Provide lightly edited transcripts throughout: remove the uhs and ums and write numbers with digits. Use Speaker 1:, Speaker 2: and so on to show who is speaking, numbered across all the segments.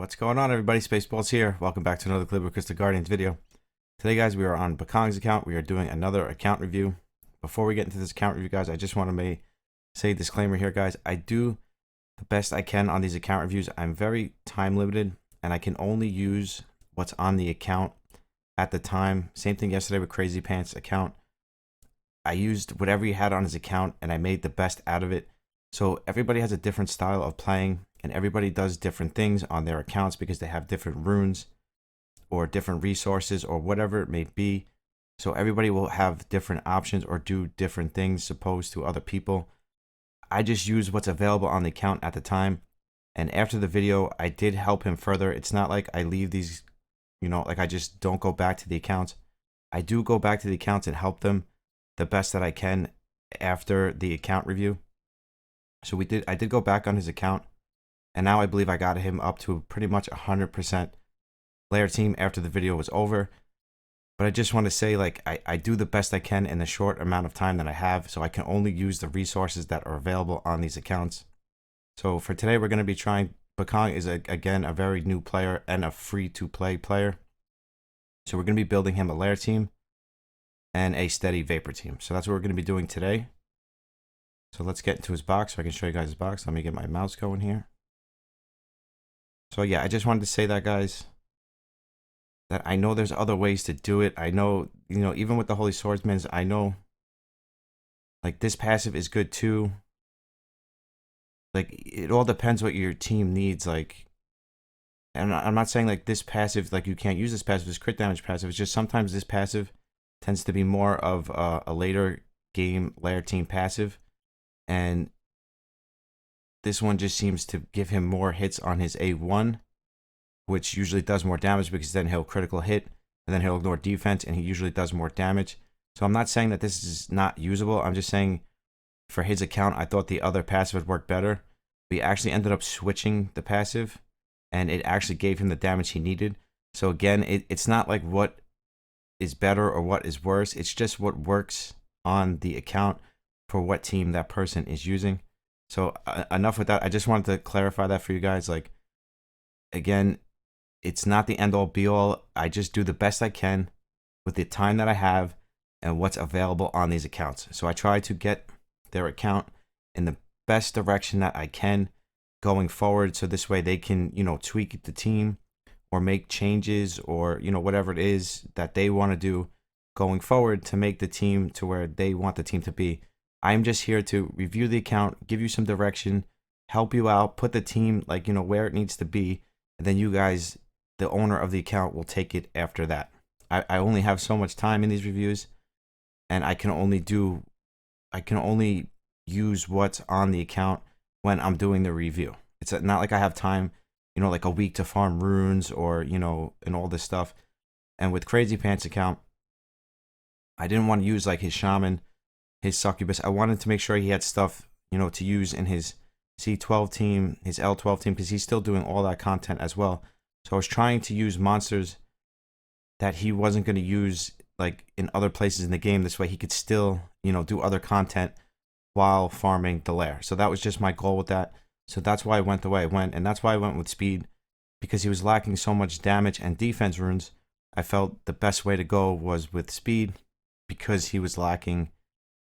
Speaker 1: What's going on, everybody? Spaceballs here. Welcome back to another Calibria Crystal Guardians video. Today, guys, we are on bukog's account. We are doing another account review. Before we get into this account review, guys, I just want to say a disclaimer here, guys. I do the best I can on these account reviews. I'm very time limited, and I can only use what's on the account at the time. Same thing yesterday with Crazy Pants account. I used whatever he had on his account, and I made the best out of it. So everybody has a different style of playing, and everybody does different things on their accounts because they have different runes or different resources or whatever it may be. So everybody will have different options or do different things opposed to other people. I just use what's available on the account at the time. And after the video, I did help him further. It's not like I leave these, like I just don't go back to the accounts. I do go back to the accounts and help them the best that I can after the account review. So I did go back on his account, and now I believe I got him up to pretty much 100% layer team after the video was over. But I just want to say, like, I do the best I can in the short amount of time that I have, so I can only use the resources that are available on these accounts. So for today, we're going to be trying, bukog is, again, a very new player and a free-to-play player. So we're going to be building him a layer team and a steady vapor team. So that's what we're going to be doing today. So let's get into his box so I can show you guys his box. Let me get my mouse going here. So yeah, I just wanted to say that, guys, that I know there's other ways to do it. I know, even with the Holy Swordsmans, I know, like, this passive is good too. Like, it all depends what your team needs, like, and I'm not saying, like, this passive, like, you can't use this passive, this crit damage passive. It's just sometimes this passive tends to be more of a later game layer team passive. And this one just seems to give him more hits on his A1, which usually does more damage because then he'll critical hit, and then he'll ignore defense, and he usually does more damage. So I'm not saying that this is not usable. I'm just saying for his account, I thought the other passive would work better. We actually ended up switching the passive, and it actually gave him the damage he needed. So again, it's not like what is better or what is worse. It's just what works on the account for what team that person is using. So enough with that. I just wanted to clarify that for you guys. Like, again, it's not the end all be all. I just do the best I can with the time that I have and what's available on these accounts. So I try to get their account in the best direction that I can going forward. So this way they can, tweak the team or make changes or, whatever it is that they want to do going forward to make the team to where they want the team to be. I'm just here to review the account, give you some direction, help you out, put the team, like, where it needs to be. And then you guys, the owner of the account, will take it after that. I only have so much time in these reviews, and I can only use what's on the account when I'm doing the review. It's not like I have time, like a week to farm runes or, and all this stuff. And with Crazy Pants account, I didn't want to use like his shaman, his succubus. I wanted to make sure he had stuff, to use in his C12 team, his L12 team, because he's still doing all that content as well. So I was trying to use monsters that he wasn't going to use like in other places in the game. This way he could still, do other content while farming the lair. So that was just my goal with that. So that's why I went the way I went. And that's why I went with speed, because he was lacking so much damage and defense runes. I felt the best way to go was with speed because he was lacking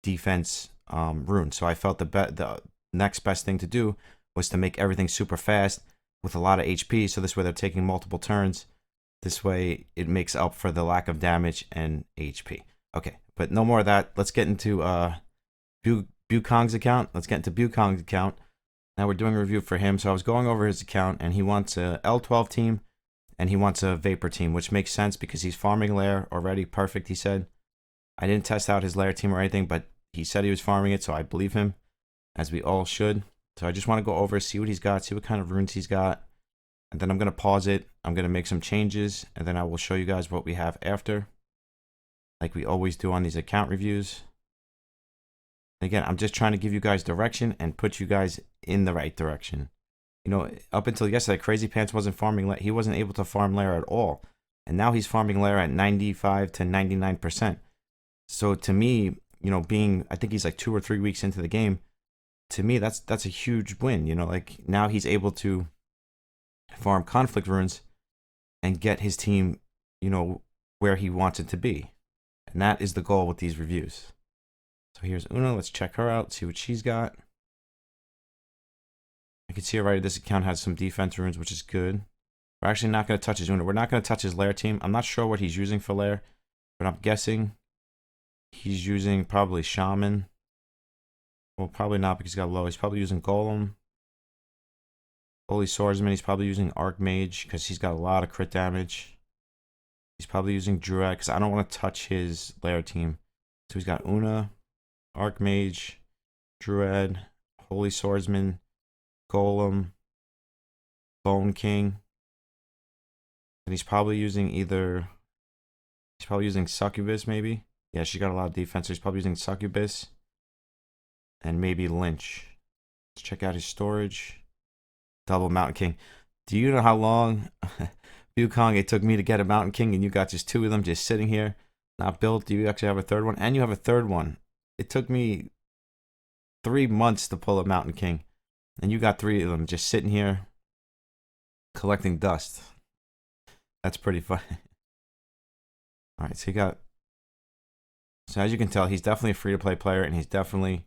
Speaker 1: defense runes. So I felt the next best thing to do was to make everything super fast with a lot of HP. So this way they're taking multiple turns. This way it makes up for the lack of damage and HP. Okay, but no more of that. Let's get into bukog's account. Let's get into bukog's account. Now we're doing a review for him. So I was going over his account, and he wants a L12 team, and he wants a vapor team, which makes sense because he's farming lair already. Perfect, he said. I didn't test out his lair team or anything, but he said he was farming it, so I believe him, as we all should. So I just want to go over, see what he's got, see what kind of runes he's got, and then I'm going to pause it. I'm going to make some changes, and then I will show you guys what we have after, like we always do on these account reviews. Again, I'm just trying to give you guys direction and put you guys in the right direction. Up until yesterday, Crazy Pants wasn't farming lair. He wasn't able to farm lair at all, and now he's farming lair at 95 to 99%. So to me, I think he's like 2 or 3 weeks into the game. To me, that's a huge win. Like now he's able to farm conflict runes, and get his team, you know, where he wants it to be. And that is the goal with these reviews. So here's Una. Let's check her out, see what she's got. I can see already this account has some defense runes, which is good. We're actually not going to touch his Una. We're not going to touch his lair team. I'm not sure what he's using for lair, but I'm guessing he's using probably Shaman. Well, probably not because he's got low. He's probably using Golem. Holy Swordsman, he's probably using Archmage because he's got a lot of crit damage. He's probably using Druid because I don't want to touch his lair team. So he's got Una, Archmage, Druid, Holy Swordsman, Golem, Bone King. And he's probably using he's probably using Succubus maybe. Yeah, she got a lot of defense. So he's probably using Succubus and maybe Lynch. Let's check out his storage. Double Mountain King. Do you know how long bukog it took me to get a Mountain King, and you got just 2 of them just sitting here, not built? Do you actually have a 3rd one? And you have a 3rd one. It took me 3 months to pull a Mountain King, and you got 3 of them just sitting here collecting dust. That's pretty funny. All right, so you got. So as you can tell, he's definitely a free-to-play player, and he's definitely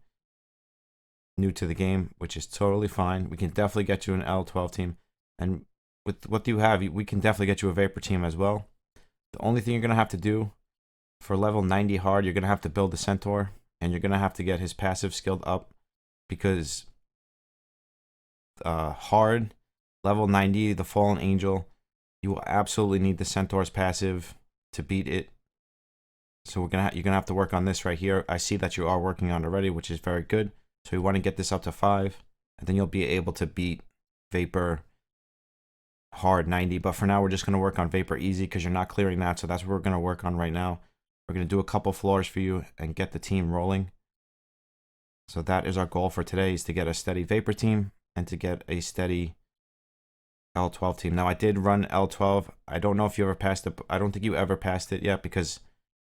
Speaker 1: new to the game, which is totally fine. We can definitely get you an L12 team, and with what you have, we can definitely get you a Vapor team as well. The only thing you're gonna have to do for level 90 hard, you're gonna have to build the Centaur, and you're gonna have to get his passive skilled up, because hard level 90, the Fallen Angel, you will absolutely need the Centaur's passive to beat it. So you're gonna have to work on this right here. I see that you are working on it already, which is very good. So we want to get this up to 5, and then you'll be able to beat Vapor hard 90. But for now, we're just going to work on Vapor easy because you're not clearing that. So that's what we're going to work on right now. We're going to do a couple floors for you and get the team rolling. So that is our goal for today, is to get a steady Vapor team and to get a steady L12 team. Now, I did run L12. I don't know if you ever passed it. I don't think you ever passed it yet, because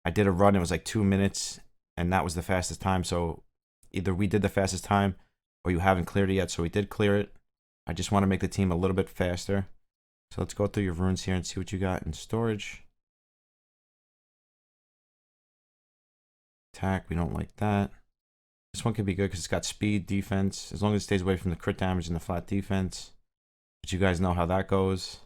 Speaker 1: I did a run. It was like 2 minutes, and that was the fastest time. So either we did the fastest time or you haven't cleared it yet. So we did clear it. I just want to make the team a little bit faster. So let's go through your runes here and see what you got in storage. Attack, we don't like that. This one could be good because it's got speed, defense, as long as it stays away from the crit damage and the flat defense. But you guys know how that goes.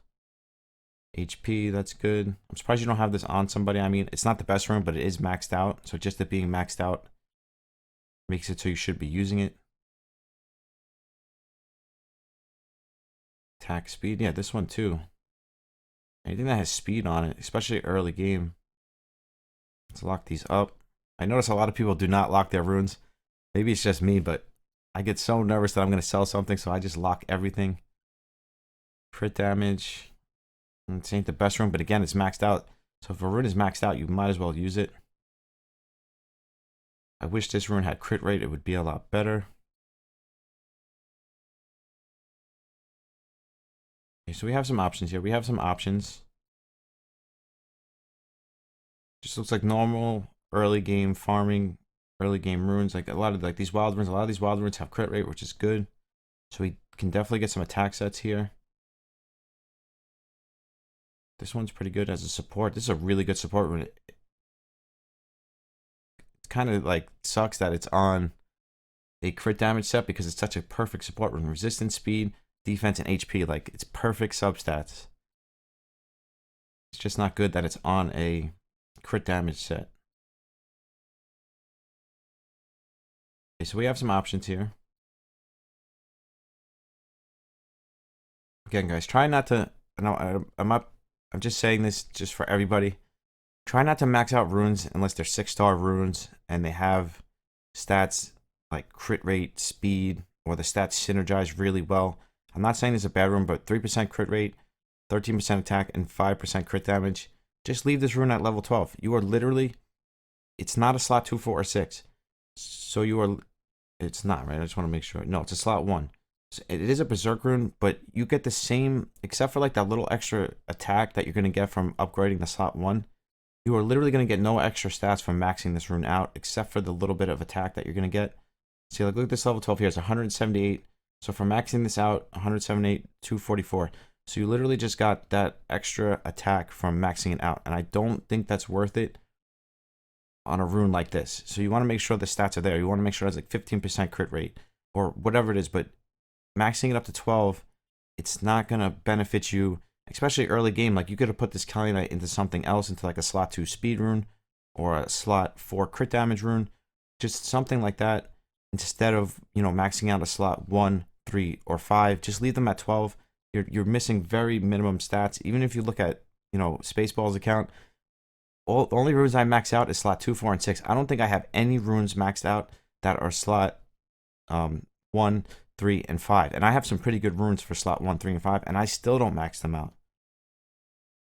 Speaker 1: HP, that's good. I'm surprised you don't have this on somebody. I mean, it's not the best rune, but it is maxed out. So just it being maxed out makes it so you should be using it. Attack speed, yeah, this one too. Anything that has speed on it, especially early game. Let's lock these up. I notice a lot of people do not lock their runes. Maybe it's just me, but I get so nervous that I'm going to sell something, so I just lock everything. Crit damage. This ain't the best rune, but again, it's maxed out. So if a rune is maxed out, you might as well use it. I wish this rune had crit rate. It would be a lot better. Okay, so we have some options here. We have some options. Just looks like normal early game farming, early game runes. Like a lot of these wild runes. A lot of these wild runes have crit rate, which is good. So we can definitely get some attack sets here. This one's pretty good as a support. This is a really good support rune. It kind of like sucks that it's on a crit damage set because it's such a perfect support rune. Resistance, speed, defense, and HP. Like, it's perfect substats. It's just not good that it's on a crit damage set. Okay, so we have some options here. Again, guys, try not to. I'm just saying this just for everybody. Try not to max out runes unless they're 6-star runes and they have stats like crit rate, speed, or the stats synergize really well. I'm not saying it's a bad rune, but 3% crit rate, 13% attack, and 5% crit damage. Just leave this rune at level 12. You are literally, it's not a slot 2, 4, or 6. So you are, it's not, right? I just want to make sure. No, it's a slot 1. It is a berserk rune, but you get the same, except for like that little extra attack that you're going to get from upgrading the slot 1. You are literally going to get no extra stats from maxing this rune out, except for the little bit of attack that you're going to get. See, like, look at this level 12 here. It's 178. So for maxing this out, 178, 244. So you literally just got that extra attack from maxing it out. And I don't think that's worth it on a rune like this. So you want to make sure the stats are there. You want to make sure it has like 15% crit rate or whatever it is. But maxing it up to 12, it's not going to benefit you, especially early game. Like you could have put this Kali into something else, into like a slot 2 speed rune or a slot 4 crit damage rune. Just something like that. Instead of, you know, maxing out a slot 1, 3, or 5, just leave them at 12. You're missing very minimum stats. Even if you look at, you know, Spaceball's account, the only runes I max out is slot 2, 4, and 6. I don't think I have any runes maxed out that are slot 1, 3, and 5. And I have some pretty good runes for slot 1, 3, and 5, and I still don't max them out.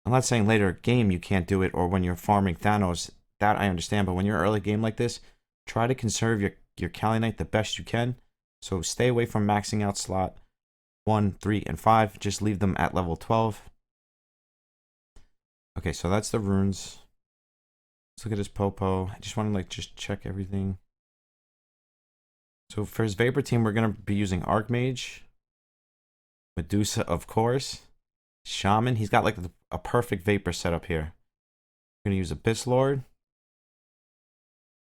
Speaker 1: I'm not saying later game you can't do it, or when you're farming Thanos, that I understand. But when you're early game like this, try to conserve your Kali Knight the best you can. So stay away from maxing out slot 1, 3, and 5. Just leave them at level 12. Okay, so that's the runes. Let's look at his Popo. I just want to like just check everything. So for his Vapor team, we're going to be using Archmage, Medusa, of course, Shaman. He's got like a perfect Vapor setup here. We're going to use Abyss Lord,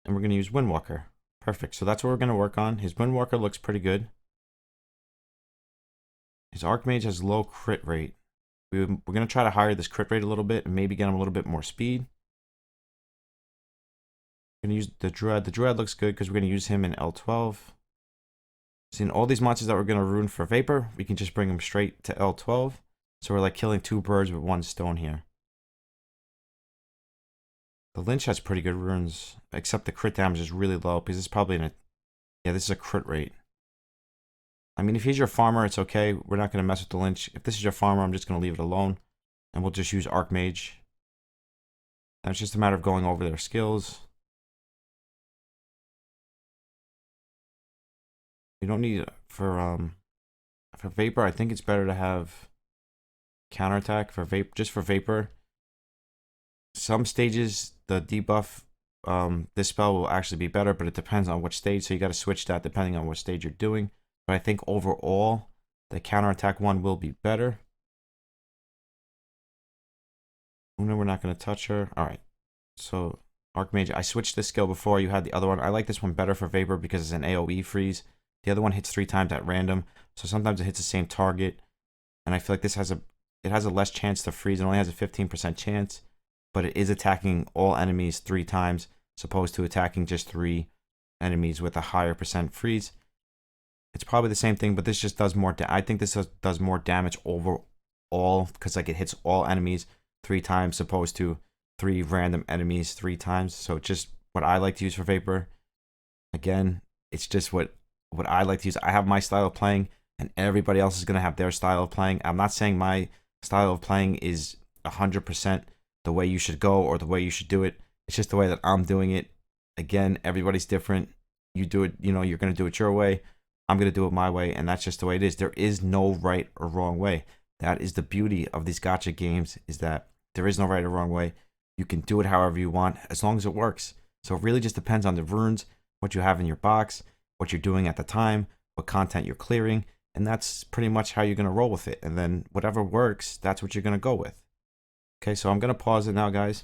Speaker 1: and we're going to use Windwalker. Perfect. So that's what we're going to work on. His Windwalker looks pretty good. His Archmage has low crit rate. We're going to try to higher this crit rate a little bit and maybe get him a little bit more speed. We're going to use the Dread. The Dread looks good because we're going to use him in L12. Seeing all these monsters that we're going to rune for Vapor, we can just bring them straight to L12. So we're like killing 2 birds with 1 stone here. The Lynch has pretty good runes, except the crit damage is really low because it's probably in a... Yeah, this is a crit rate. I mean, if he's your farmer, it's okay. We're not going to mess with the Lynch. If this is your farmer, I'm just going to leave it alone. And we'll just use Archmage. And it's just a matter of going over their skills. You don't need... For Vapor, I think it's better to have counterattack for Vapor, just for Vapor. Some stages, the debuff, this spell will actually be better, but it depends on which stage. So you got to switch that depending on what stage you're doing. But I think overall, the counterattack one will be better. No, we're not going to touch her. All right. So Archmage, I switched this skill before. You had the other one. I like this one better for Vapor because it's an AoE freeze. The other one hits 3 times at random. So sometimes it hits the same target. And I feel like this has a less chance to freeze. It only has a 15% chance. But it is attacking all enemies 3 times, as opposed to attacking just 3 enemies with a higher percent freeze. It's probably the same thing, but this just does more. I think this does more damage overall because like it hits all enemies 3 times, opposed to 3 random enemies 3 times. So just what I like to use for Vapor. Again, it's just what I like to use. I have my style of playing, and everybody else is gonna have their style of playing. I'm not saying my style of playing is 100% the way you should go or the way you should do it. It's just the way that I'm doing it. Again, everybody's different. You do it, you know, you're going to do it your way. I'm going to do it my way, and that's just the way it is. There is no right or wrong way. That is the beauty of these gacha games, is that there is no right or wrong way. You can do it however you want, as long as it works. So it really just depends on the runes, what you have in your box, what you're doing at the time, what content you're clearing, and that's pretty much how you're going to roll with it. And then whatever works, that's what you're going to go with. Okay, so I'm going to pause it now, guys.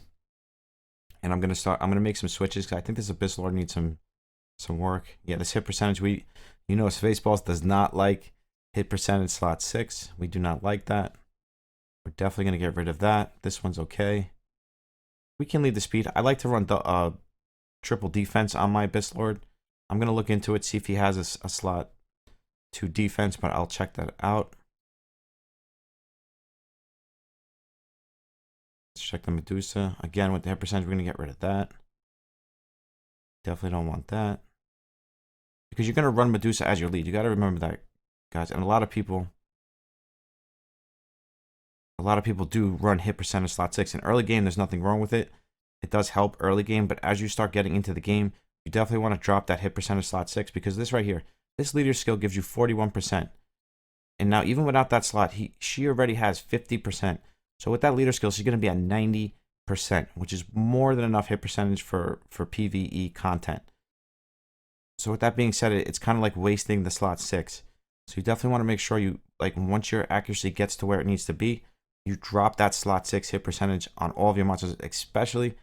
Speaker 1: And I'm going to make some switches, because I think this Abyss Lord needs some work. Yeah, this hit percentage, you know, Spaceballs does not like hit percentage slot 6. We do not like that. We're definitely going to get rid of that. This one's okay. We can leave the speed. I like to run the triple defense on my Abyss Lord. I'm going to look into it, see if he has a slot 2 defense, but I'll check that out. Let's check the Medusa. Again, with the hit percentage, we're going to get rid of that. Definitely don't want that. Because you're going to run Medusa as your lead. You got to remember that, guys. And a lot of people do run hit percentage slot 6. In early game, there's nothing wrong with it. It does help early game, but as you start getting into the game, you definitely want to drop that hit percentage slot 6, because this right here, this leader skill gives you 41%. And now, even without that slot, she already has 50%. So with that leader skill, she's going to be at 90%, which is more than enough hit percentage for PvE content. So with that being said, it's kind of like wasting the slot 6. So you definitely want to make sure you, like, once your accuracy gets to where it needs to be, you drop that slot 6 hit percentage on all of your monsters, especially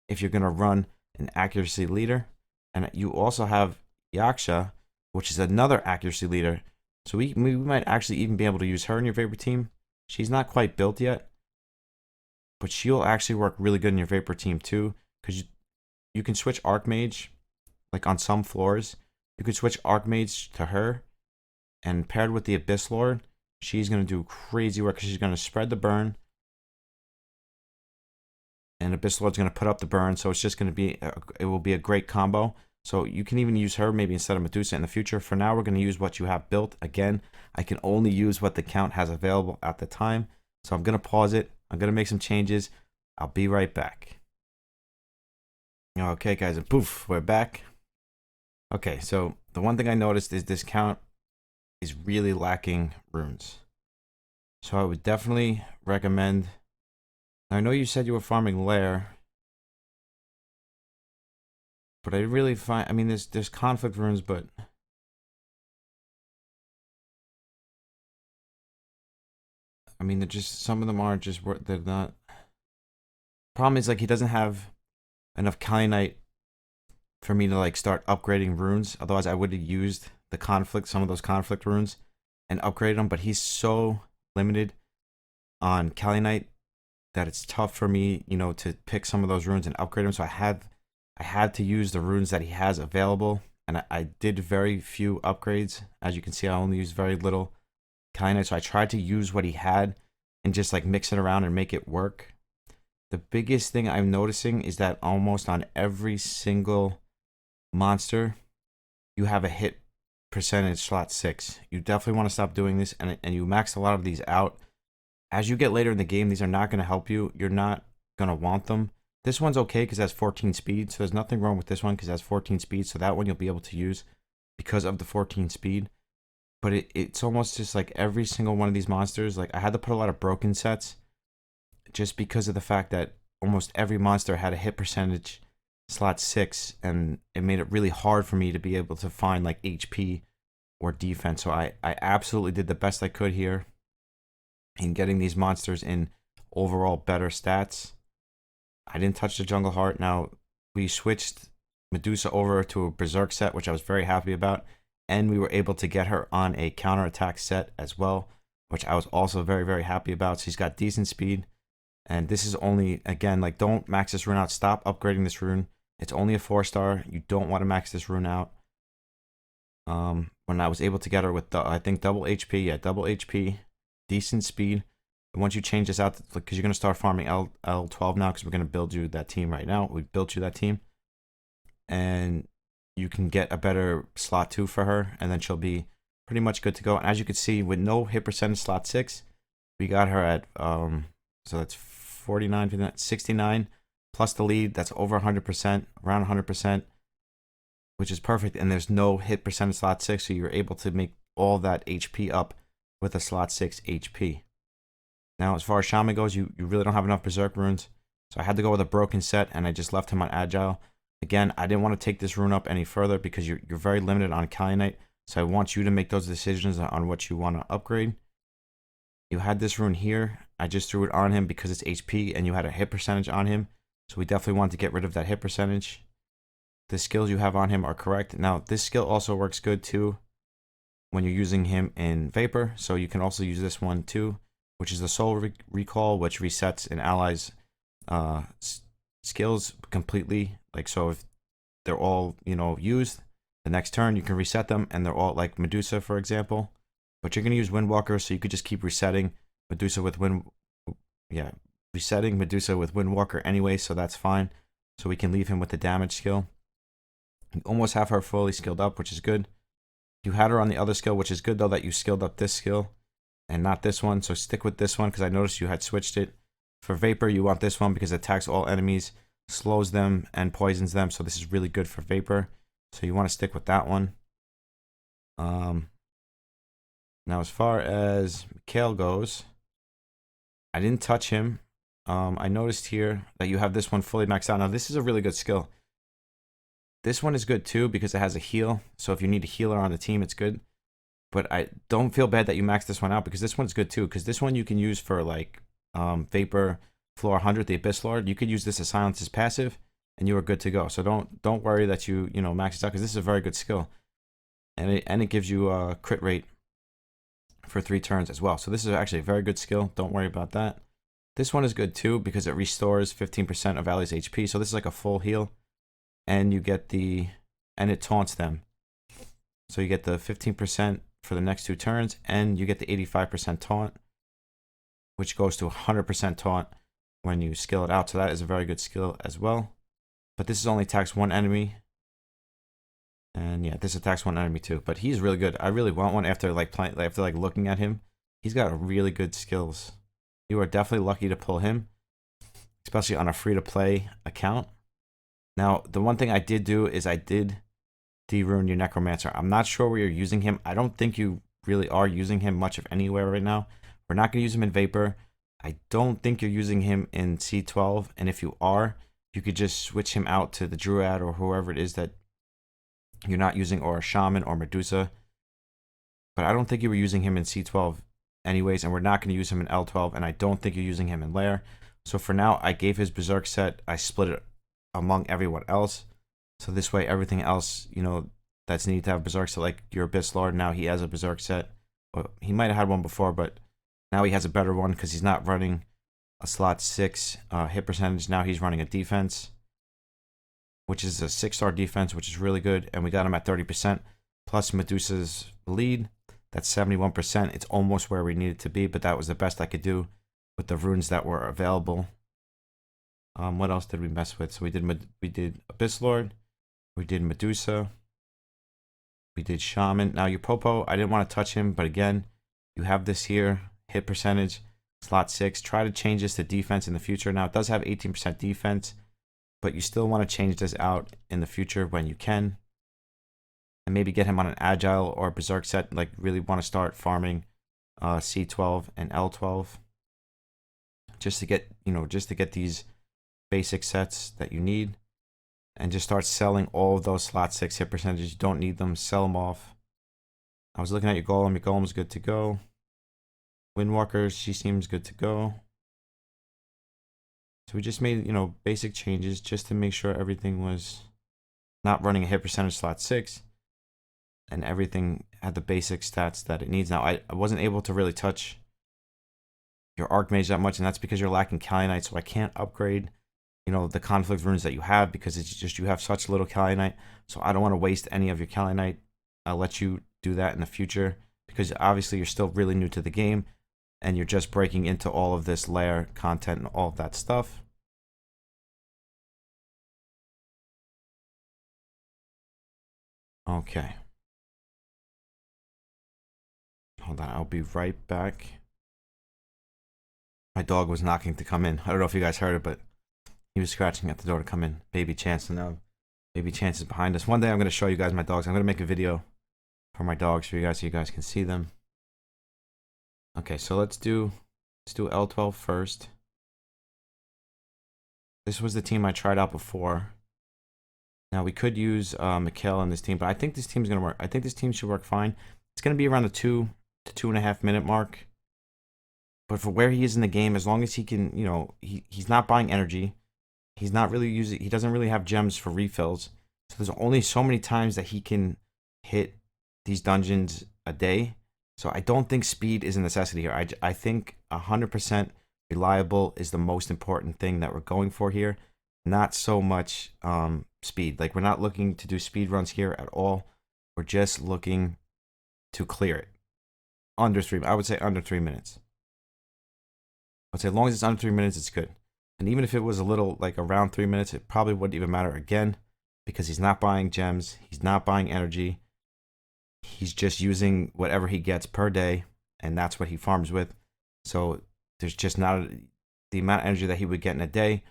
Speaker 1: if you're going to run an accuracy leader. And you also have Yaksha, which is another accuracy leader. So we might actually even be able to use her in your Vapor team. She's not quite built yet, but she'll actually work really good in your Vapor team too, because you can switch Archmage, like on some floors. You could switch Archmage to her, and paired with the Abyss Lord, she's going to do crazy work because she's going to spread the burn. And Abyss Lord's going to put up the burn, so it's just going to be, it will be a great combo. So you can even use her maybe instead of Medusa in the future. For now, we're going to use what you have built. Again, I can only use what the count has available at the time. So I'm going to pause it. I'm going to make some changes. I'll be right back. Okay, guys, and poof, we're back. Okay, so the one thing I noticed is this count is really lacking runes. So I would definitely recommend. I know you said you were farming Lair, but I really find, I mean, there's conflict runes, but I mean, they're just, some of them aren't just, they're not. Problem is, like, he doesn't have enough Kyanite for me to, like, start upgrading runes. Otherwise, I would have used the conflict, some of those conflict runes, and upgraded them. But he's so limited on Kyanite that it's tough for me, you know, to pick some of those runes and upgrade them. So I had to use the runes that he has available, and I did very few upgrades. As you can see, I only used very little Kyanite. So I tried to use what he had and just, like, mix it around and make it work. The biggest thing I'm noticing is that almost on every single monster, you have a hit percentage slot 6. You definitely want to stop doing this, and you max a lot of these out. As you get later in the game, these are not going to help you. You're not going to want them. This one's okay because it has 14 speed, so there's nothing wrong with this one because it has 14 speed, so that one you'll be able to use because of the 14 speed. But it's almost just like every single one of these monsters, like, I had to put a lot of broken sets just because of the fact that almost every monster had a hit percentage slot 6, and it made it really hard for me to be able to find, like, HP or defense. So I absolutely did the best I could here in getting these monsters in overall better stats. I didn't touch the Jungle Heart. Now, we switched Medusa over to a Berserk set, which I was very happy about, and we were able to get her on a counterattack set as well, which I was also very, very happy about. She's got decent speed. And this is only, again, like, don't max this rune out. Stop upgrading this rune. It's only a 4-star. You don't want to max this rune out. When I was able to get her with, I think, double HP. Yeah, double HP. Decent speed. And once you change this out, because you're going to start farming L12 now, because we're going to build you that team right now. We built you that team. And you can get a better slot 2 for her. And then she'll be pretty much good to go. And as you can see, with no hit percentage slot 6, we got her at, so that's 49, 69, plus the lead, that's over 100%, around 100%, which is perfect. And there's no hit percentage slot 6, so you're able to make all that HP up with a slot 6 HP. Now, as far as Shaman goes, you really don't have enough Berserk runes, so I had to go with a broken set, and I just left him on Agile. Again, I didn't want to take this rune up any further because you're very limited on Kyanite, so I want you to make those decisions on what you want to upgrade. You had this rune here. I just threw it on him because it's HP, and you had a hit percentage on him. So we definitely want to get rid of that hit percentage. The skills you have on him are correct. Now, this skill also works good too when you're using him in Vapor. So you can also use this one too, which is the Soul Recall, which resets an ally's skills completely. Like, so if they're all, you know, used, the next turn you can reset them, and they're all, like Medusa, for example. But you're going to use Windwalker, so you could just keep resetting Medusa with resetting Medusa with Windwalker anyway, so that's fine. So we can leave him with the damage skill. You almost have her fully skilled up, which is good. You had her on the other skill, which is good, though, that you skilled up this skill and not this one. So stick with this one, because I noticed you had switched it. For Vapor, you want this one because it attacks all enemies, slows them, and poisons them. So this is really good for Vapor. So you want to stick with that one. Now, as far as Mikhail goes, I didn't touch him. I noticed here that you have this one fully maxed out. Now, this is a really good skill. This one is good too because it has a heal. So if you need a healer on the team, it's good. But I don't feel bad that you maxed this one out, because this one's good too. Because this one you can use for like Vapor Floor 100, the Abyss Lord. You could use this to silence his passive, and you are good to go. So don't worry that you max it out, because this is a very good skill, and it gives you a crit rate for 3 turns as well. So this is actually a very good skill. Don't worry about that. This one is good too, because it restores 15% of allies' HP. So this is like a full heal, and you get and it taunts them. So you get the 15% for the next 2 turns, and you get the 85% taunt, which goes to 100% taunt when you skill it out. So that is a very good skill as well. But this is only attacks 1 enemy. And yeah, this attacks 1 enemy too. But he's really good. I really want one after looking at him. He's got really good skills. You are definitely lucky to pull him, especially on a free-to-play account. Now, the one thing I did do is I did de-rune your Necromancer. I'm not sure where you're using him. I don't think you really are using him much of anywhere right now. We're not going to use him in Vapor. I don't think you're using him in C12. And if you are, you could just switch him out to the Druid or whoever it is that you're not using, or a Shaman or Medusa. But I don't think you were using him in C12 anyways, and we're not going to use him in L12, and I don't think you're using him in Lair. So for now, I gave his Berserk set, I split it among everyone else. So this way, everything else, that's needed to have Berserk set, like your Abyss Lord, now he has a Berserk set. Well, he might have had one before, but now he has a better one because he's not running a slot 6 hit percentage. Now he's running a defense, which is a 6-star defense, which is really good. And we got him at 30%, plus Medusa's lead. That's 71%. It's almost where we needed to be, but that was the best I could do with the runes that were available. What else did we mess with? So we did Abyss Lord, we did Medusa, we did Shaman. Now your Popo, I didn't want to touch him, but again, you have this here, hit percentage, slot 6. Try to change this to defense in the future. Now it does have 18% defense, but you still want to change this out in the future when you can. And maybe get him on an Agile or Berserk set, like really want to start farming C12 and L12. Just to get these basic sets that you need. And just start selling all of those slot 6 hit percentages. You don't need them, sell them off. I was looking at your Golem's good to go. Windwalker, she seems good to go. So we just made, basic changes just to make sure everything was not running a hit percentage slot 6. And everything had the basic stats that it needs. Now, I wasn't able to really touch your Archmage that much, and that's because you're lacking Kalinite, so I can't upgrade, the conflict runes that you have, because it's just you have such little Kalinite, so I don't want to waste any of your Kalinite. I'll let you do that in the future, because obviously you're still really new to the game, and you're just breaking into all of this layer content and all of that stuff. Okay. Hold on, I'll be right back. My dog was knocking to come in. I don't know if you guys heard it, but he was scratching at the door to come in. Baby Chance, and now Baby Chance is behind us. One day I'm going to show you guys my dogs. I'm going to make a video for my dogs for you guys so you guys can see them. Okay, so let's do L12 first. This was the team I tried out before. Now we could use Mikhail in this team, but I think this team's going to work. I think this team should work fine. It's going to be around the 2 to 2.5 minute mark. But for where he is in the game, as long as he can, he's not buying energy. He's not really he doesn't really have gems for refills. So there's only so many times that he can hit these dungeons a day. So I don't think speed is a necessity here. I think 100% reliable is the most important thing that we're going for here. Not so much speed. Like, we're not looking to do speed runs here at all. We're just looking to clear it. I would say under 3 minutes. I'd say as long as it's under 3 minutes, it's good. And even if it was a little, like around 3 minutes, it probably wouldn't even matter again, because he's not buying gems, he's not buying energy, he's just using whatever he gets per day, and that's what he farms with. So there's just not the amount of energy that he would get in a day.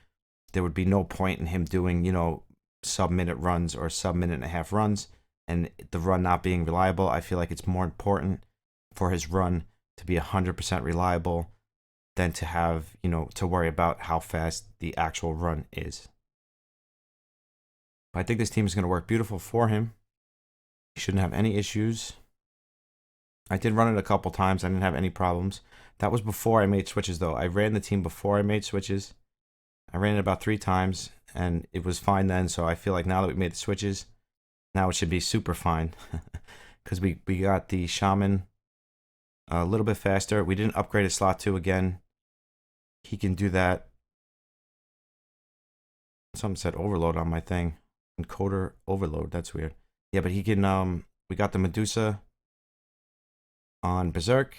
Speaker 1: There would be no point in him doing, sub-minute runs or sub-minute-and-a-half runs, and the run not being reliable. I feel like it's more important for his run to be 100% reliable than to have, to worry about how fast the actual run is. But I think this team is going to work beautiful for him. He shouldn't have any issues. I did run it a couple times. I didn't have any problems. That was before I made switches, though. I ran the team before I made switches. I ran it about 3 times, and it was fine then. So I feel like now that we made the switches, now it should be super fine. Because we got the Shaman a little bit faster. We didn't upgrade his slot 2 again. He can do that. Something said overload on my thing. Encoder overload. That's weird. Yeah, but he can, we got the Medusa on Berserk.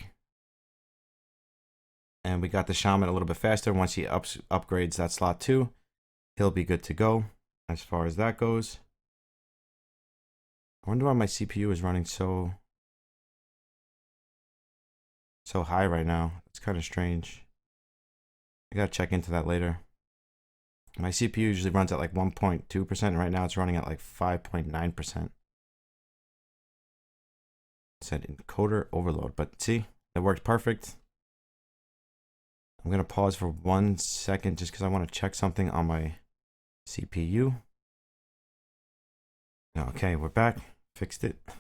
Speaker 1: And we got the Shaman a little bit faster. Once he upgrades that slot 2, he'll be good to go as far as that goes. I wonder why my CPU is running so high right now. It's kind of strange. I gotta check into that later. My CPU usually runs at like 1.2%, and right now it's running at like 5.9%. It said encoder overload, but see, it worked perfect. I'm gonna pause for 1 second just because I want to check something on my CPU. Okay, we're back. Fixed it. For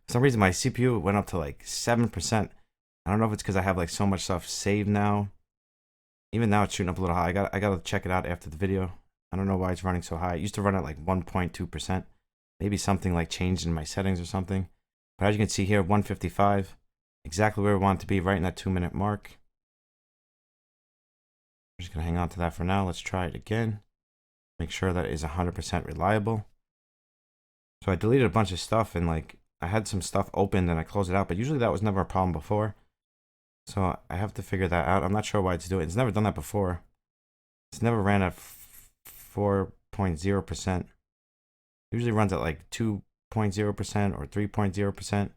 Speaker 1: some reason, my CPU went up to like 7%. I don't know if it's because I have like so much stuff saved now. Even now it's shooting up a little high. I gotta check it out after the video. I don't know why it's running so high. It used to run at like 1.2%. Maybe something like changed in my settings or something. But as you can see here, 155. Exactly where we want it to be, right in that 2-minute mark. I'm just gonna hang on to that for now. Let's try it again. Make sure that it is 100% reliable. So I deleted a bunch of stuff, and like I had some stuff opened and I closed it out, but usually that was never a problem before. So I have to figure that out. I'm not sure why it's doing it. It's never done that before. It's never ran at 4.0%. Usually runs at like 2.0% or 3.0%.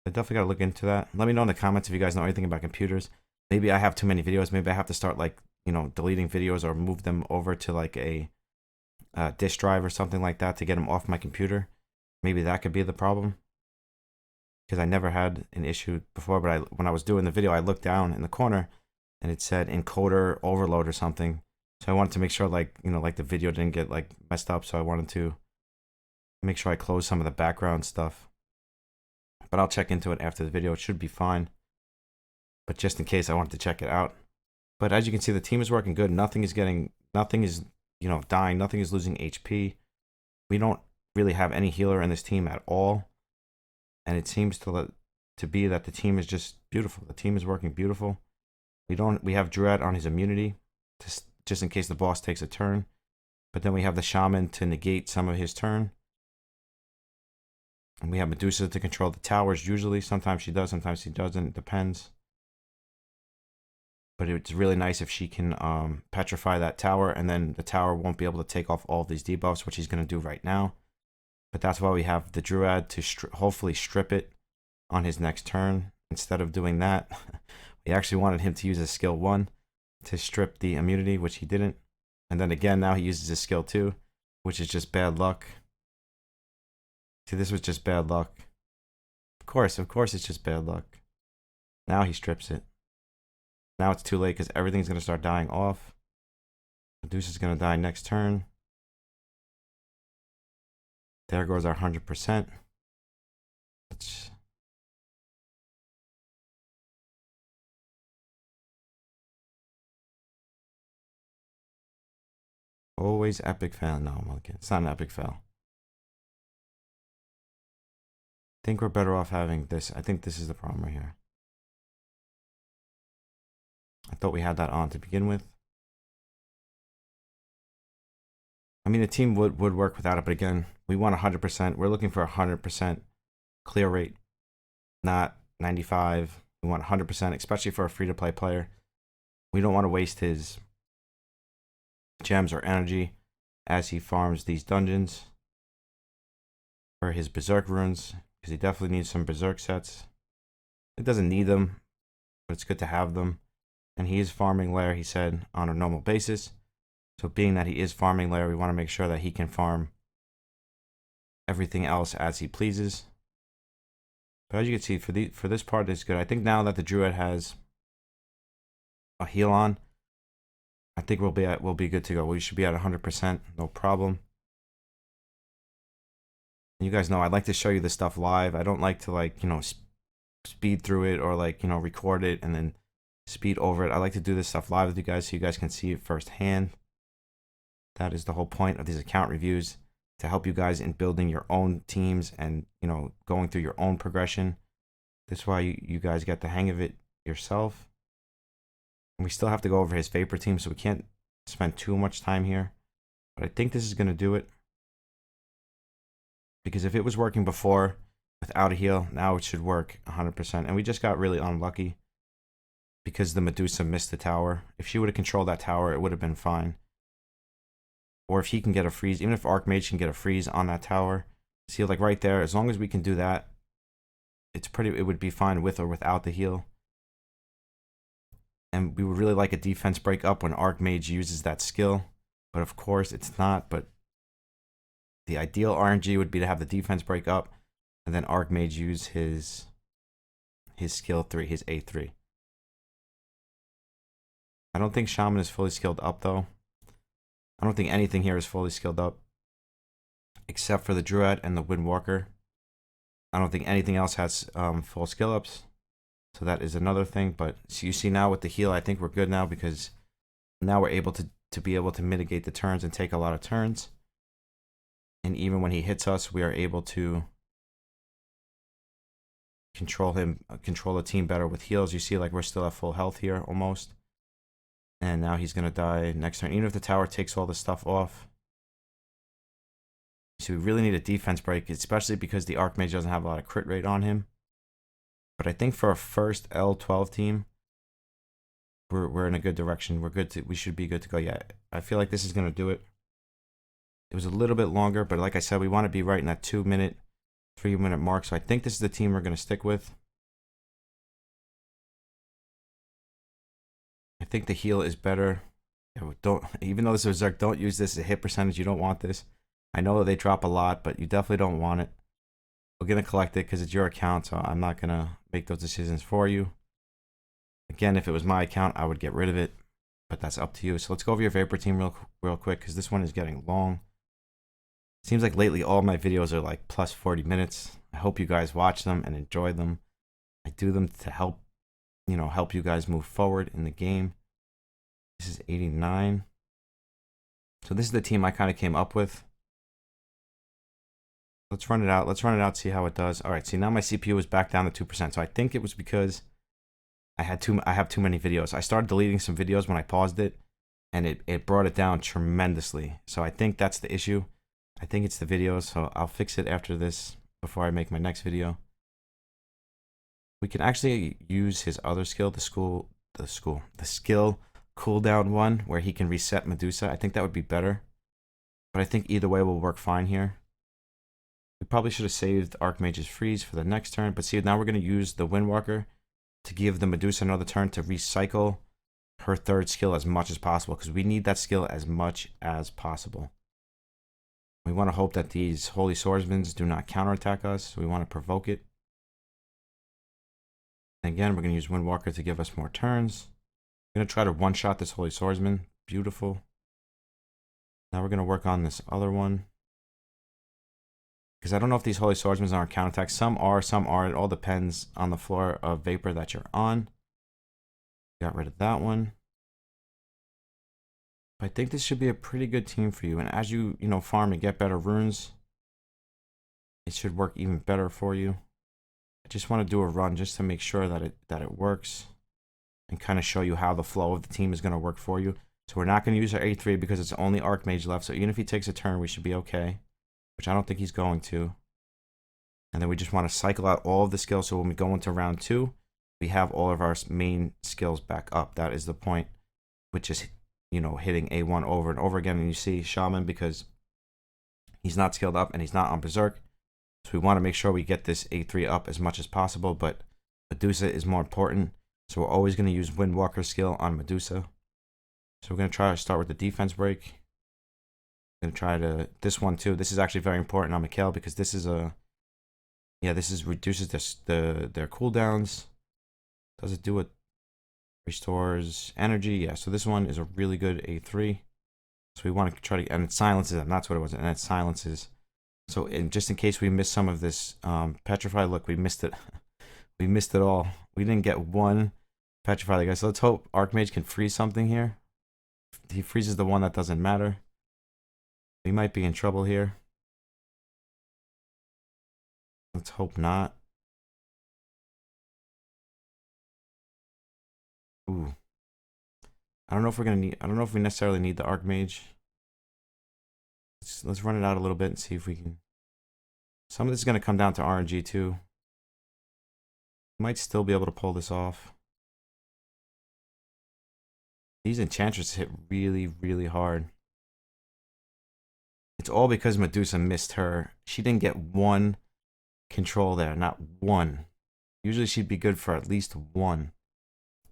Speaker 1: I definitely got to look into that. Let me know in the comments if you guys know anything about computers. Maybe I have too many videos. Maybe I have to start like, you know, deleting videos or move them over to like a disk drive or something like that to get them off my computer. Maybe that could be the problem. Because I never had an issue before, but when I was doing the video, I looked down in the corner and it said encoder overload or something. So I wanted to make sure, like, you know, like the video didn't get like messed up. So I wanted to make sure I closed some of the background stuff. But I'll check into it after the video. It should be fine. But just in case, I wanted to check it out. But as you can see, the team is working good. Nothing is, you know, dying. Nothing is losing HP. We don't really have any healer in this team at all. And it seems to be that the team is just beautiful. The team is working beautiful. We have Druid on his immunity, just in case the boss takes a turn. But then we have the Shaman to negate some of his turn. And we have Medusa to control the towers usually. Sometimes she does, sometimes she doesn't. It depends. But it's really nice if she can petrify that tower, and then the tower won't be able to take off all of these debuffs, which he's going to do right now. But that's why we have the Druid to hopefully strip it on his next turn. Instead of doing that, we actually wanted him to use his skill 1 to strip the immunity, which he didn't. And then again, now he uses his skill 2, which is just bad luck. See, this was just bad luck. Of course, it's just bad luck. Now he strips it. Now it's too late because everything's going to start dying off. Medusa's going to die next turn. There goes our 100%. Always epic fail. No, I'm okay. It's not an epic fail. I think we're better off having this. I think this is the problem right here. I thought we had that on to begin with. I mean, the team would work without it, but again, we want 100%. We're looking for 100% clear rate, not 95. We want 100%, especially for a free-to-play player. We don't want to waste his gems or energy as he farms these dungeons for his Berserk runes, because he definitely needs some Berserk sets. It doesn't need them, but it's good to have them. And he is farming lair, he said, on a normal basis. So being that he is farming lair, we want to make sure that he can farm everything else as he pleases. But as you can see, for this part, it's good. I think now that the Druid has a heal on, I think we'll be good to go. We should be at 100%, no problem. And you guys know I like to show you this stuff live. I don't like to, like, you know, speed through it or like, you know, record it and then speed over it. I like to do this stuff live with you guys so you guys can see it firsthand. That is the whole point of these account reviews, to help you guys in building your own teams and, you know, going through your own progression. This is why you guys get the hang of it yourself. And we still have to go over his Vapor team, so we can't spend too much time here. But I think this is going to do it. Because if it was working before without a heal, now it should work 100%. And we just got really unlucky because the Medusa missed the tower. If she would have controlled that tower, it would have been fine. Or if he can get a freeze, even if Archmage can get a freeze on that tower. See, like right there, as long as we can do that, it would be fine with or without the heal. And we would really like a defense break up when Archmage uses that skill. But of course, it's not. But the ideal RNG would be to have the defense break up and then Archmage use his skill 3, his A3. I don't think Shaman is fully skilled up, though. I don't think anything here is fully skilled up, except for the Druid and the Windwalker. I don't think anything else has full skill ups, so that is another thing. But so you see now with the heal, I think we're good now because now we're able to be able to mitigate the turns and take a lot of turns. And even when he hits us, we are able to control the team better with heals. You see, like we're still at full health here almost. And now he's going to die next turn. Even if the tower takes all this stuff off. So we really need a defense break, especially because the Archmage doesn't have a lot of crit rate on him. But I think for a first L12 team, we're in a good direction. We should be good to go. Yeah, I feel like this is going to do it. It was a little bit longer, but like I said, we want to be right in that 2-minute, 3-minute mark. So I think this is the team we're going to stick with. I think the heal is better. Even though this is Berserk, don't use this as a hit percentage. You don't want this. I know they drop a lot, but you definitely don't want it. We're going to collect it because it's your account, so I'm not going to make those decisions for you. Again, if it was my account, I would get rid of it, but that's up to you. So let's go over your Vapor team real quick because this one is getting long. Seems like lately all my videos are like plus 40 minutes. I hope you guys watch them and enjoy them. I do them to help you guys move forward in the game. This is 89. So this is the team I kind of came up with. Let's run it out. Let's run it out, see how it does. All right, see now my CPU is back down to 2%. So I think it was because I have too many videos. I started deleting some videos when I paused it, and it brought it down tremendously. So I think that's the issue. I think it's the videos, so I'll fix it after this before I make my next video. We can actually use his other skill, the skill cooldown one, where he can reset Medusa. I think that would be better. But I think either way will work fine here. We probably should have saved Archmage's freeze for the next turn. But see, now we're going to use the Windwalker to give the Medusa another turn to recycle her third skill as much as possible. Because we need that skill as much as possible. We want to hope that these Holy Swordsmen do not counterattack us. So we want to provoke it. Again, we're going to use Windwalker to give us more turns. I'm going to try to one-shot this Holy Swordsman. Beautiful. Now we're going to work on this other one. Because I don't know if these Holy Swordsmen are on counterattack. Some are, some aren't. It all depends on the floor of Vapor that you're on. Got rid of that one. But I think this should be a pretty good team for you. And as you farm and get better runes, it should work even better for you. I just want to do a run just to make sure that it works and kind of show you how the flow of the team is going to work for you. So we're not going to use our A3 because it's only Archmage left. So even if he takes a turn, we should be okay, which I don't think he's going to. And then we just want to cycle out all of the skills. So when we go into round 2, we have all of our main skills back up. That is the point, which is, hitting A1 over and over again. And you see Shaman, because he's not skilled up and he's not on Berserk. So we want to make sure we get this A3 up as much as possible, but Medusa is more important. So we're always going to use Windwalker's skill on Medusa. So we're going to try to start with the defense break. Going to try to this one too. This is actually very important on Mikhail because this is reduces their cooldowns. Does it do it? Restores energy. Yeah. So this one is a really good A3. So we want to try to, and it silences them. That's what it was, and it silences. So just in case we miss some of this petrify, look, we missed it. We missed it all. We didn't get one petrify the guy. So let's hope Archmage can freeze something here. If he freezes the one, that doesn't matter. We might be in trouble here. Let's hope not. Ooh. I don't know if we're gonna need. I don't know if we necessarily need the Archmage. Let's run it out a little bit and see if we can. Some of this is gonna come down to RNG too. Might still be able to pull this off. These enchantresses hit really, really hard. It's all because Medusa missed her. She didn't get one control there, not one. Usually she'd be good for at least one.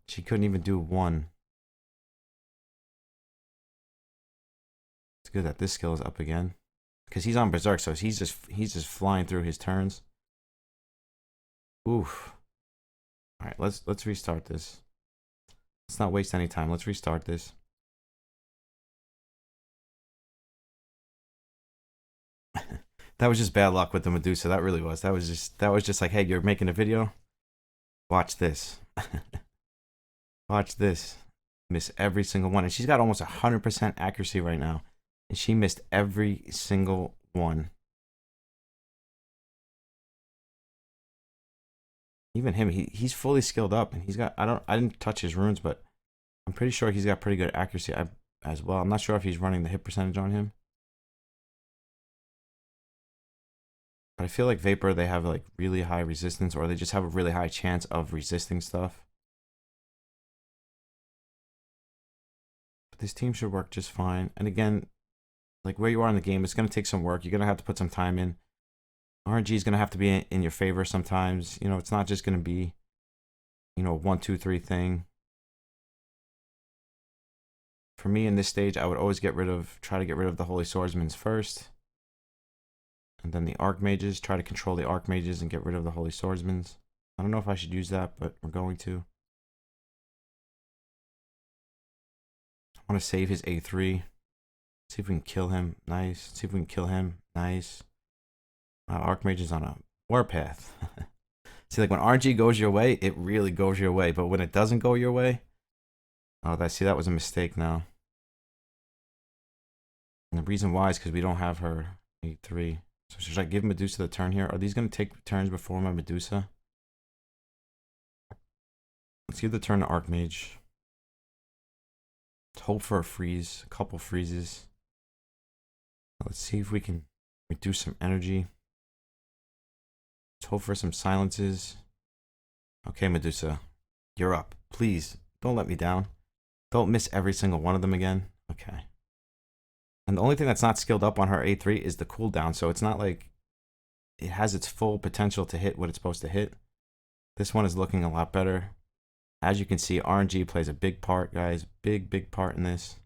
Speaker 1: She couldn't even do one. It's good that this skill is up again, because he's on Berserk, so he's just flying through his turns. Oof. All right, let's restart this. Let's not waste any time. Let's restart this. That was just bad luck with the Medusa. That really was. That was just like, hey, you're making a video. Watch this. Watch this. Miss every single one. And she's got almost 100% accuracy right now. And she missed every single one. Even him, he's fully skilled up, and he's got, I didn't touch his runes, but I'm pretty sure he's got pretty good accuracy as well. I'm not sure if he's running the hit percentage on him. But I feel like Vapor, they have like really high resistance, or they just have a really high chance of resisting stuff. But this team should work just fine. And again, like where you are in the game, it's going to take some work. You're going to have to put some time in. RNG is going to have to be in your favor sometimes. You know, it's not just going to be, you know, 1, 2, 3 thing. For me in this stage, I would always try to get rid of the Holy Swordsmans first. And then the Archmages, try to control the Archmages and get rid of the Holy Swordsmans. I don't know if I should use that, but we're going to. I want to save his A3. See if we can kill him. Nice. See if we can kill him. Nice. Archmage is on a warpath. See, like when RNG goes your way, it really goes your way. But when it doesn't go your way, oh, that was a mistake now. And the reason why is because we don't have her A3. So should I give Medusa the turn here? Are these going to take turns before my Medusa? Let's give the turn to Archmage. Let's hope for a freeze. A couple freezes. Let's see if we can reduce some energy. Let's hope for some silences. Okay, Medusa. You're up. Please, don't let me down. Don't miss every single one of them again. Okay. And the only thing that's not skilled up on her A3 is the cooldown. So it's not like it has its full potential to hit what it's supposed to hit. This one is looking a lot better. As you can see, RNG plays a big part, guys. Big part in this.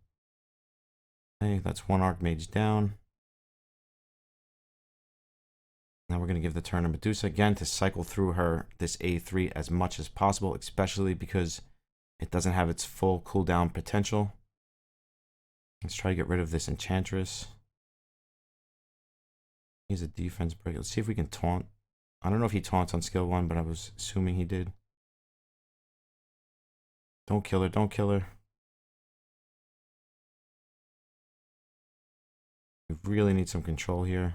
Speaker 1: Okay, that's one Archmage down. Now we're going to give the turn to Medusa again to cycle through this A3 as much as possible, especially because it doesn't have its full cooldown potential. Let's try to get rid of this Enchantress. He's a defense break. Let's see if we can taunt. I don't know if he taunts on skill 1, but I was assuming he did. Don't kill her. Don't kill her. We really need some control here.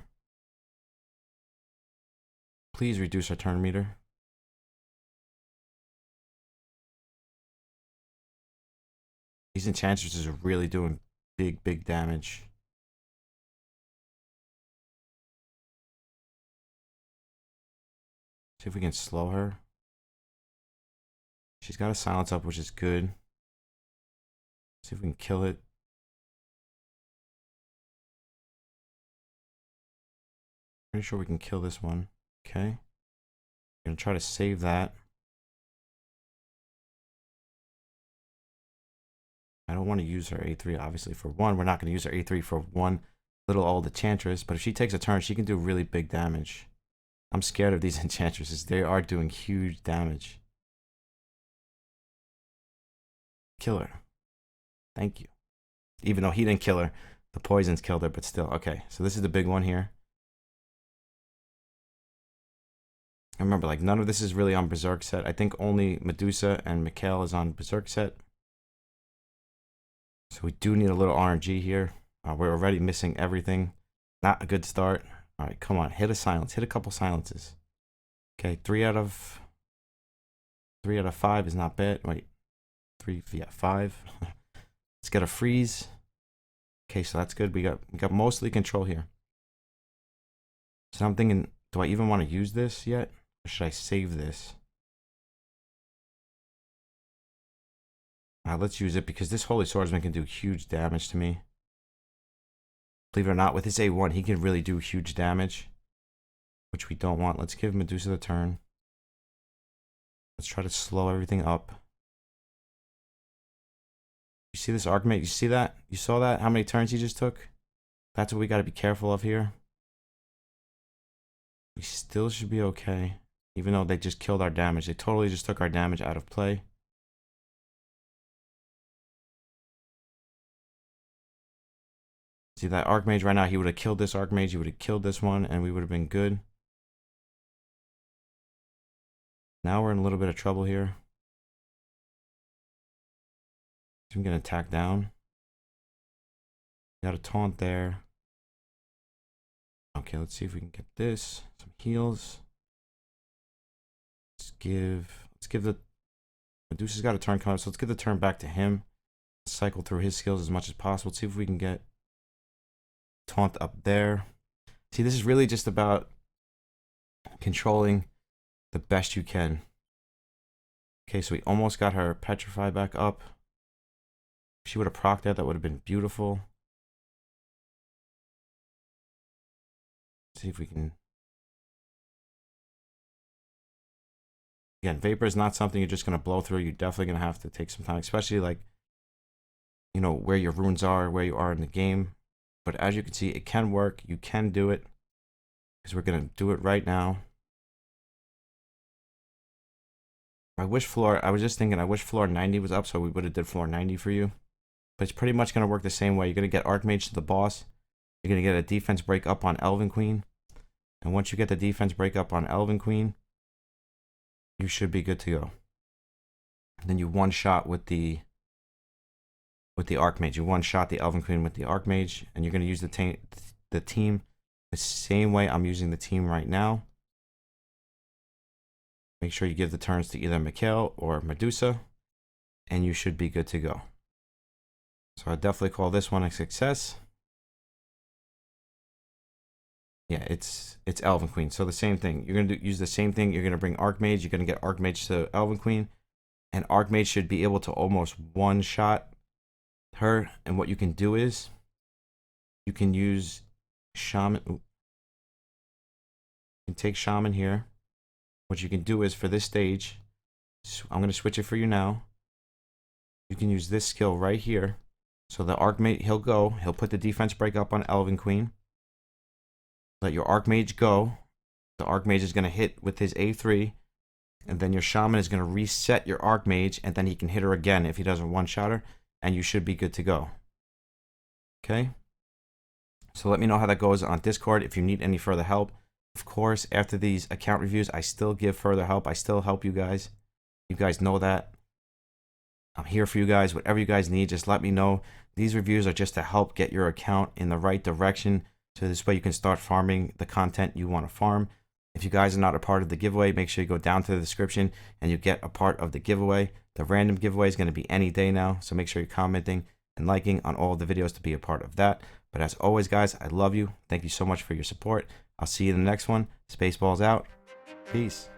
Speaker 1: Please reduce our turn meter. These Enchantresses are really doing big damage. See if we can slow her. She's got a silence up, which is good. See if we can kill it. Pretty sure we can kill this one. Okay. Gonna try to save that. I don't want to use her A3, obviously, for one. We're not going to use her A3 for one little old Enchantress, but if she takes a turn, she can do really big damage. I'm scared of these Enchantresses. They are doing huge damage. Kill her. Thank you. Even though he didn't kill her, the poisons killed her, but still. Okay, so this is the big one here. remember, like, none of this is really on Berserk set. I think only Medusa and Mikhail is on Berserk set. So we do need a little RNG here. We're already missing everything. Not a good start. All right, come on. Hit a silence. Hit a couple silences. Okay, 3 out of 5 is not bad. Wait, 5. Let's get a freeze. Okay, so that's good. We got mostly control here. So I'm thinking, do I even want to use this yet? Or should I save this? Let's use it because this Holy Swordsman can do huge damage to me. Believe it or not, with his A1, he can really do huge damage, which we don't want. Let's give Medusa the turn. Let's try to slow everything up. You see this Archmage? You see that? You saw that? How many turns he just took? That's what we got to be careful of here. We still should be okay, even though they just killed our damage. They totally just took our damage out of play. See that Archmage right now, he would have killed this Archmage, he would have killed this one, and we would have been good. Now we're in a little bit of trouble here. I'm going to attack down. Got a taunt there. Okay, let's see if we can get this. Some heals. Let's give the Medusa's got a turn coming up, so let's give the turn back to him. Cycle through his skills as much as possible. Let's see if we can get taunt up there. See, this is really just about controlling the best you can. Okay, so we almost got her Petrify back up. If she would have procced that would have been beautiful. Let's see if we can. Again, Vapor is not something you're just going to blow through. You're definitely going to have to take some time, especially like, you know, where your runes are, where you are in the game. But as you can see, it can work. You can do it. Because we're going to do it right now. I was just thinking, I wish floor 90 was up so we would have did floor 90 for you. But it's pretty much going to work the same way. You're going to get Archmage to the boss. You're going to get a defense break up on Elven Queen. And once you get the defense break up on Elven Queen, you should be good to go. And then you one-shot with the Archmage. You one-shot the Elven Queen with the Archmage. And you're going to use the team the same way I'm using the team right now. Make sure you give the turns to either Mikhail or Medusa, and you should be good to go. So I definitely call this one a success. Yeah, it's Elven Queen. So the same thing. You're gonna use the same thing. You're gonna bring Archmage. You're gonna get Archmage to Elven Queen, and Archmage should be able to almost one-shot her. And what you can do is you can use Shaman. You can take Shaman here. What you can do is for this stage, I'm going to switch it for you now. You can use this skill right here. So the Archmage, he'll put the defense break up on Elven Queen. Let your Archmage go. The Archmage is going to hit with his A3. And then your Shaman is going to reset your Archmage. And then he can hit her again if he doesn't one-shot her. And you should be good to go. Okay? So let me know how that goes on Discord if you need any further help. Of course, after these account reviews, I still give further help. I still help you guys. You guys know that. I'm here for you guys. Whatever you guys need, just let me know. These reviews are just to help get your account in the right direction. So this way you can start farming the content you want to farm. If you guys are not a part of the giveaway, make sure you go down to the description and you get a part of the giveaway. The random giveaway is going to be any day now. So make sure you're commenting and liking on all of the videos to be a part of that. But as always, guys, I love you. Thank you so much for your support. I'll see you in the next one. Spaceballs out. Peace.